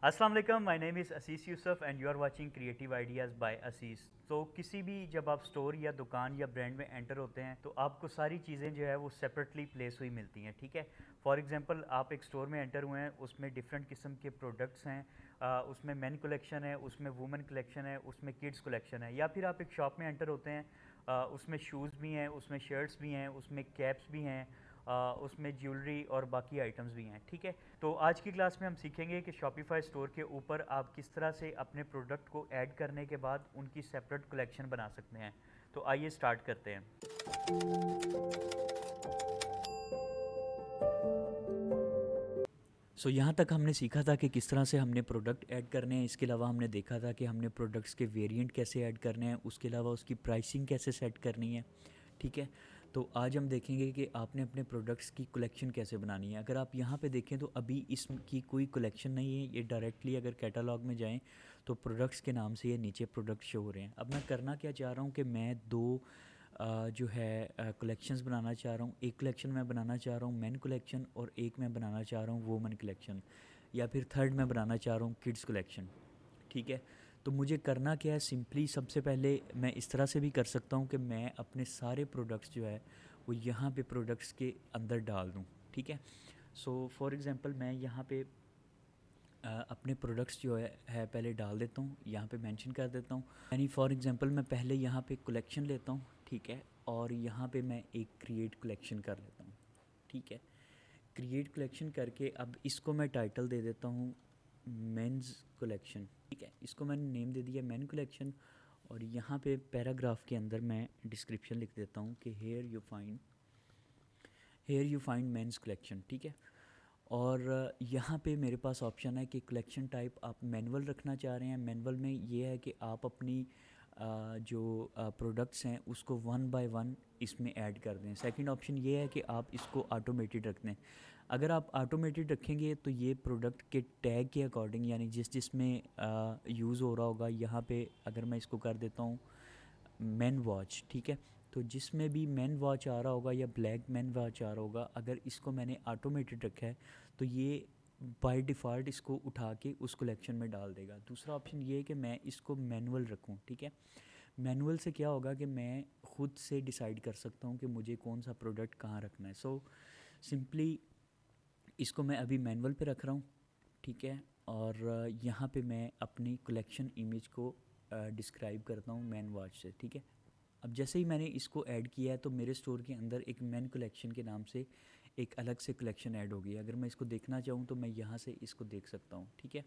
अस्सलाम वालेकुम, my name is Asees Yusuf and you are watching creative ideas by Asees. तो किसी भी जब आप स्टोर या दुकान या ब्रांड में एंटर होते हैं तो आपको सारी चीज़ें जो है वो सेपरेटली प्लेस हुई मिलती हैं, ठीक है। फॉर एग्जांपल आप एक स्टोर में एंटर हुए हैं, उसमें डिफरेंट किस्म के प्रोडक्ट्स हैं। उसमें मेन कलेक्शन है, उसमें वुमेन कलेक्शन है, उसमें किड्स कलेक्शन है। या फिर आप एक शॉप में एंटर होते हैं, उसमें शूज़ भी हैं, उसमें शर्ट्स भी हैं, उसमें कैप्स भी हैं, उसमें ज्वेलरी और बाकी आइटम्स भी हैं, ठीक है। तो आज की क्लास में हम सीखेंगे कि शॉपिफाई स्टोर के ऊपर आप किस तरह से अपने प्रोडक्ट को ऐड करने के बाद उनकी सेपरेट कलेक्शन बना सकते हैं। तो आइए स्टार्ट करते हैं। यहाँ तक हमने सीखा था कि किस तरह से हमने प्रोडक्ट ऐड करने हैं। इसके अलावा हमने देखा था कि हमने प्रोडक्ट्स के वेरिएंट कैसे ऐड करने हैं, उसके अलावा उसकी प्राइसिंग कैसे सेट करनी है, ठीक है। तो आज हम देखेंगे कि आपने अपने प्रोडक्ट्स की कलेक्शन कैसे बनानी है। अगर आप यहाँ पे देखें तो अभी इसकी कोई कलेक्शन नहीं है, ये डायरेक्टली अगर कैटलॉग में जाएं तो प्रोडक्ट्स के नाम से ये नीचे प्रोडक्ट शो हो रहे हैं। अब मैं करना क्या चाह रहा हूँ कि मैं दो जो है कलेक्शंस बनाना चाह रहा हूँ। एक कलेक्शन मैं बनाना चाह रहा हूँ मेन कलेक्शन, और एक मैं बनाना चाह रहा हूँ वुमेन कलेक्शन, या फिर थर्ड मैं बनाना चाह रहा हूँ किड्स कलेक्शन, ठीक है। तो मुझे करना क्या है, सिंपली सबसे पहले मैं इस तरह से भी कर सकता हूँ कि मैं अपने सारे प्रोडक्ट्स जो है वो यहाँ पे प्रोडक्ट्स के अंदर डाल दूँ, ठीक है। फॉर एग्ज़ाम्पल मैं यहाँ पे अपने प्रोडक्ट्स जो है पहले डाल देता हूँ, यहाँ पे मेंशन कर देता हूँ। यानी फॉर एग्ज़ाम्पल मैं पहले यहाँ पे कलेक्शन लेता हूँ, ठीक है, और यहाँ पे मैं एक क्रिएट कलेक्शन कर लेता हूँ, ठीक है। क्रिएट कलेक्शन करके अब इसको मैं टाइटल दे देता हूँ मेंस कलेक्शन, ठीक है। इसको मैंने नेम दे दिया मेन कलेक्शन, और यहाँ पे पैराग्राफ के अंदर मैं डिस्क्रिप्शन लिख देता हूँ कि here you find men's collection, ठीक है। और यहाँ पे मेरे पास ऑप्शन है कि कलेक्शन टाइप आप मैनुअल रखना चाह रहे हैं। मैनुअल में ये है कि आप अपनी जो प्रोडक्ट्स हैं उसको वन बाय वन इसमें ऐड कर दें। सेकंड ऑप्शन ये है कि आप इसको ऑटोमेटेड रख दें। अगर आप ऑटोमेटेड रखेंगे तो ये प्रोडक्ट के टैग के अकॉर्डिंग, यानी जिसमें यूज़ हो रहा होगा, यहाँ पे अगर मैं इसको कर देता हूँ मैन वॉच, ठीक है। तो जिसमें भी मैन वॉच आ रहा होगा या ब्लैक मैन वॉच आ रहा होगा, अगर इसको मैंने ऑटोमेटेड रखा है तो ये बाय डिफ़ॉल्ट इसको उठा के उस कलेक्शन में डाल देगा। दूसरा ऑप्शन ये है कि मैं इसको मैनुअल रखूं, ठीक है। मैनुअल से क्या होगा कि मैं ख़ुद से डिसाइड कर सकता हूं कि मुझे कौन सा प्रोडक्ट कहाँ रखना है। सिंपली इसको मैं अभी मैनुअल पे रख रहा हूँ, ठीक है। और यहाँ पे मैं अपनी कलेक्शन इमेज को डिस्क्राइब करता हूँ मैन वॉच से, ठीक है। अब जैसे ही मैंने इसको ऐड किया है तो मेरे स्टोर के अंदर एक मेन कलेक्शन के नाम से एक अलग से कलेक्शन ऐड हो गई है। अगर मैं इसको देखना चाहूँ तो मैं यहाँ से इसको देख सकता हूँ, ठीक है।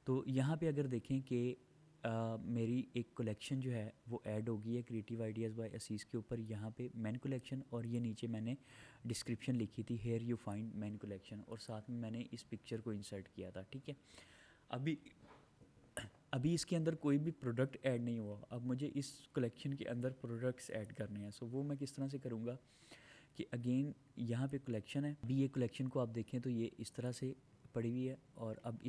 तो यहाँ पे अगर देखें कि मेरी एक कलेक्शन जो है वो ऐड हो गई है क्रिएटिव आइडियाज़ बाय असीस के ऊपर, यहाँ पे मेन कलेक्शन, और ये नीचे मैंने डिस्क्रिप्शन लिखी थी here you find men collection, और साथ में मैंने इस पिक्चर को इंसर्ट किया था, ठीक है। अभी अभी इसके अंदर कोई भी प्रोडक्ट ऐड नहीं हुआ। अब मुझे इस कलेक्शन के अंदर प्रोडक्ट्स ऐड करने हैं। वो मैं किस तरह से करूँगा कि अगेन यहाँ पे कलेक्शन है। अभी ये कलेक्शन को आप देखें तो ये इस तरह से पड़ी हुई है, और अब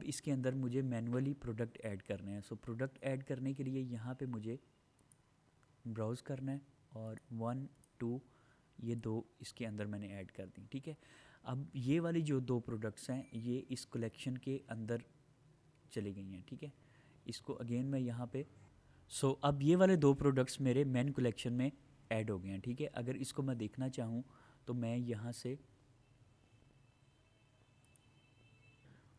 इसके अंदर मुझे मैनुअली प्रोडक्ट ऐड करने हैं। प्रोडक्ट ऐड करने के लिए यहाँ पे मुझे ब्राउज़ करना है, और 1 2 ये दो इसके अंदर मैंने ऐड कर दी, ठीक है। अब ये वाली जो दो प्रोडक्ट्स हैं ये इस कलेक्शन के अंदर चली गई हैं, ठीक है। इसको अगेन मैं यहाँ पे अब ये वाले दो प्रोडक्ट्स मेरे मेन कलेक्शन में ऐड हो गए हैं, ठीक है। अगर इसको मैं देखना चाहूँ तो मैं यहाँ से,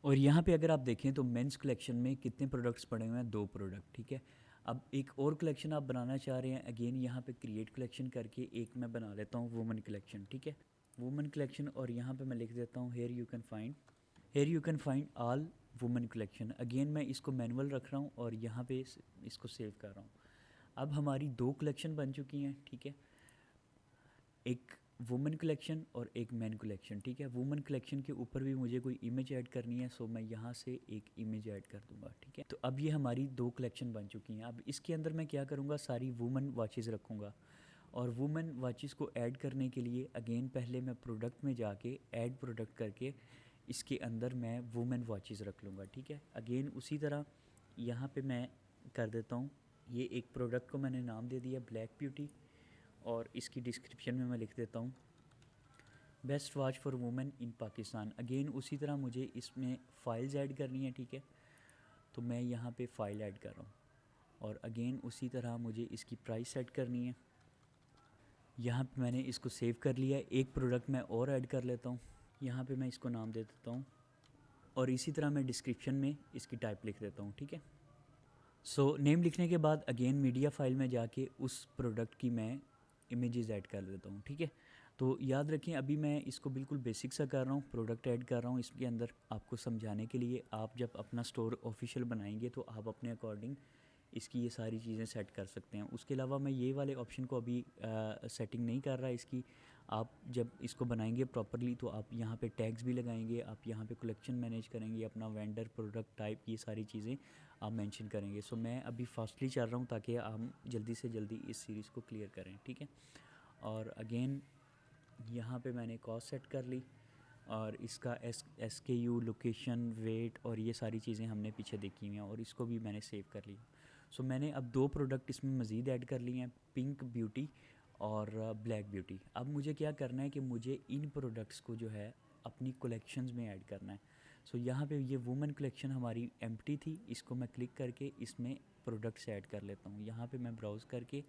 और यहाँ पे अगर आप देखें तो मेंस कलेक्शन में कितने प्रोडक्ट्स पड़े हुए हैं, दो प्रोडक्ट, ठीक है। अब एक और कलेक्शन आप बनाना चाह रहे हैं, अगेन यहाँ पे क्रिएट कलेक्शन करके एक मैं बना लेता हूँ वुमेन कलेक्शन, ठीक है। वुमेन कलेक्शन, और यहाँ पे मैं लिख देता हूँ here you can find all women collection. Again मैं इसको मैनुअल रख रहा हूँ और यहाँ पे इसको सेव कर रहा हूँ। अब हमारी दो कलेक्शन बन चुकी हैं, ठीक है। एक वुमेन कलेक्शन और एक मैन कलेक्शन, ठीक है। वुमेन कलेक्शन के ऊपर भी मुझे कोई इमेज ऐड करनी है, मैं यहाँ से एक इमेज ऐड कर दूंगा, ठीक है। तो अब ये हमारी दो कलेक्शन बन चुकी हैं। अब इसके अंदर मैं क्या करूँगा, सारी वुमेन वॉचेस रखूँगा, और वुमेन वॉचेस को ऐड करने के लिए अगेन पहले मैं प्रोडक्ट में जाके ऐड प्रोडक्ट करके इसके अंदर मैं वुमेन वॉचेस रख लूँगा, ठीक है। अगेन उसी तरह यहाँ पे मैं कर देता हूँ, ये एक प्रोडक्ट को मैंने नाम दे दिया ब्लैक ब्यूटी, और इसकी डिस्क्रिप्शन में मैं लिख देता हूँ best watch for women in Pakistan. Again उसी तरह मुझे इसमें फ़ाइल्स ऐड करनी है, ठीक है। तो मैं यहाँ पे फ़ाइल ऐड कर रहा हूँ और अगेन उसी तरह मुझे इसकी प्राइस सेट करनी है। यहाँ पे मैंने इसको सेव कर लिया है। एक प्रोडक्ट मैं और ऐड कर लेता हूँ, यहाँ पे मैं इसको नाम दे देता हूँ और इसी तरह मैं डिस्क्रिप्शन में इसकी टाइप लिख देता हूँ, ठीक है। सो नेम लिखने के बाद अगेन मीडिया फाइल में जाके उस प्रोडक्ट की मैं इमेजेस ऐड कर देता हूँ, ठीक है। तो याद रखें अभी मैं इसको बिल्कुल बेसिक सा कर रहा हूँ, प्रोडक्ट ऐड कर रहा हूँ इसके अंदर आपको समझाने के लिए। आप जब अपना स्टोर ऑफिशियल बनाएंगे तो आप अपने अकॉर्डिंग इसकी ये सारी चीज़ें सेट कर सकते हैं। उसके अलावा मैं ये वाले ऑप्शन को अभी सेटिंग नहीं कर रहा इसकी। आप जब इसको बनाएंगे प्रॉपरली तो आप यहाँ पे टैग्स भी लगाएंगे, आप यहाँ पे कलेक्शन मैनेज करेंगे, अपना वेंडर, प्रोडक्ट टाइप, ये सारी चीज़ें आप मेंशन करेंगे। सो मैं अभी फास्टली चल रहा हूँ ताकि हम जल्दी से जल्दी इस सीरीज़ को क्लियर करें, ठीक है। और अगेन यहाँ पे मैंने कॉस्ट सेट कर ली और इसका SKU, लोकेशन, वेट और ये सारी चीज़ें हमने पीछे देखी हुई हैं और इसको भी मैंने सेव कर लिया। सो मैंने अब 2 प्रोडक्ट इसमें मज़ीद ऐड कर लिए हैं, पिंक ब्यूटी और ब्लैक ब्यूटी। अब मुझे क्या करना है कि मुझे इन प्रोडक्ट्स को जो है अपनी कलेक्शंस में ऐड करना है। सो यहाँ पे ये वुमेन कलेक्शन हमारी एम्प्टी थी, इसको मैं क्लिक करके इसमें प्रोडक्ट्स ऐड कर लेता हूँ। यहाँ पे मैं ब्राउज़ करके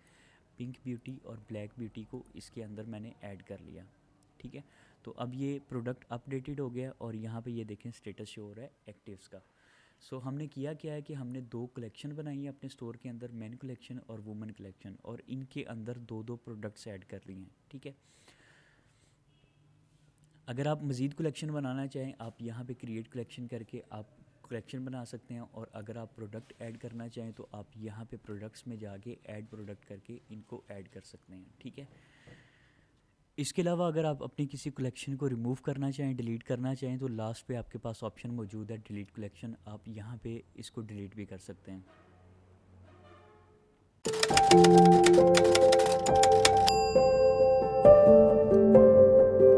पिंक ब्यूटी और ब्लैक ब्यूटी को इसके अंदर मैंने ऐड कर लिया, ठीक है। तो अब ये प्रोडक्ट अपडेटेड हो गया और यहाँ पे ये देखें स्टेटस शो हो रहा है एक्टिव्स का। सो हमने किया क्या है कि हमने 2 कलेक्शन बनाई है अपने स्टोर के अंदर, मेन कलेक्शन और वुमेन कलेक्शन, और इनके अंदर 2-2 प्रोडक्ट्स ऐड कर लिए हैं, ठीक है। अगर आप मज़ीद कलेक्शन बनाना चाहें आप यहाँ पे क्रिएट कलेक्शन करके आप कलेक्शन बना सकते हैं, और अगर आप प्रोडक्ट ऐड करना चाहें तो आप यहाँ पे प्रोडक्ट्स में जाके ऐड प्रोडक्ट करके इनको ऐड कर सकते हैं, ठीक है। इसके अलावा अगर आप अपनी किसी कलेक्शन को रिमूव करना चाहें, डिलीट करना चाहें, तो लास्ट पे आपके पास ऑप्शन मौजूद है डिलीट कलेक्शन। आप यहाँ पे इसको डिलीट भी कर सकते हैं।